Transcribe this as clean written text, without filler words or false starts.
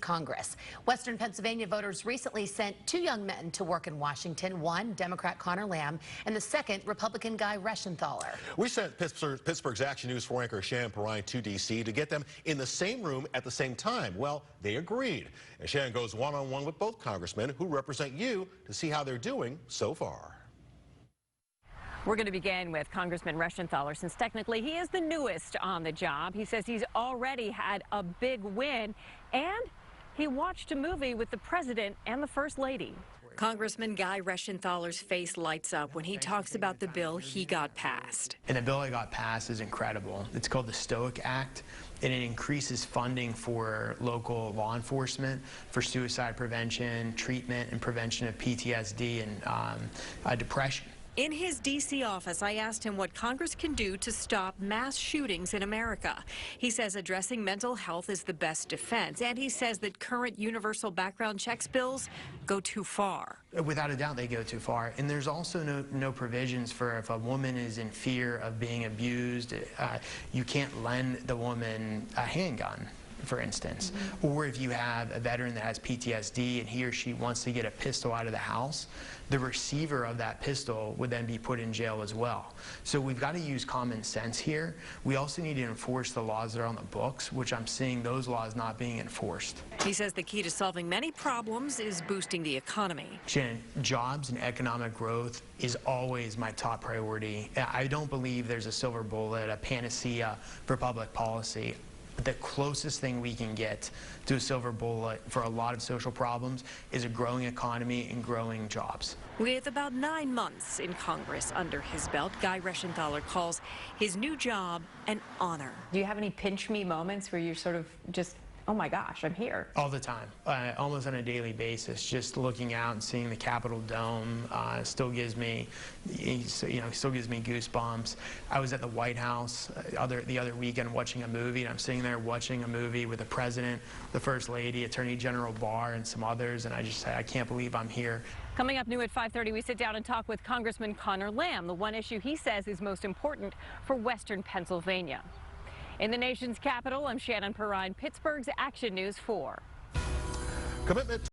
Congress. Western Pennsylvania voters recently sent two young men to work in Washington, one Democrat Connor Lamb and the second Republican Guy Reschenthaler. We sent Pittsburgh's Action News 4 anchor Shannon Perrine to D.C. to get them in the same room at the same time. Well, they agreed. And Shannon goes one-on-one with both congressmen who represent you to see how they're doing so far. We're going to begin with Congressman Reschenthaler, since technically he is the newest on the job. He says he's already had a big win, and he watched a movie with the president and the first lady. Congressman Guy Reschenthaler's face lights up when he talks about the bill he got passed. And the bill I got passed is incredible. It's called the Stoic Act, and it increases funding for local law enforcement for suicide prevention, treatment, and prevention of PTSD and depression. In his D.C. office, I asked him what Congress can do to stop mass shootings in America. He says addressing mental health is the best defense, and he says that current universal background checks bills go too far. Without a doubt, they go too far. And there's also no provisions for if a woman is in fear of being abused, you can't lend the woman a handgun, for instance. Or if you have a veteran that has PTSD and he or she wants to get a pistol out of the house, the receiver of that pistol would then be put in jail as well. So we've got to use common sense here. We also need to enforce the laws that are on the books, which I'm seeing those laws not being enforced. He says the key to solving many problems is boosting the economy. Shannon, jobs and economic growth is always my top priority. I don't believe there's a silver bullet, a panacea for public policy. The closest thing we can get to a silver bullet for a lot of social problems is a growing economy and growing jobs. With about 9 months in Congress under his belt, Guy Reschenthaler calls his new job an honor. Do you have any pinch me moments where you're sort of just, oh my gosh, I'm here? All the time, almost on a daily basis. Just looking out and seeing the Capitol Dome still gives me, still gives me goosebumps. I was at the White House the other weekend watching a movie, and I'm sitting there watching a movie with the president, the first lady, Attorney General Barr, and some others, and I just say, I can't believe I'm here. Coming up new at 5:30, we sit down and talk with Congressman Connor Lamb, the one issue he says is most important for Western Pennsylvania. In the nation's capital, I'm Shannon Perrine, Pittsburgh's Action News 4. Commitment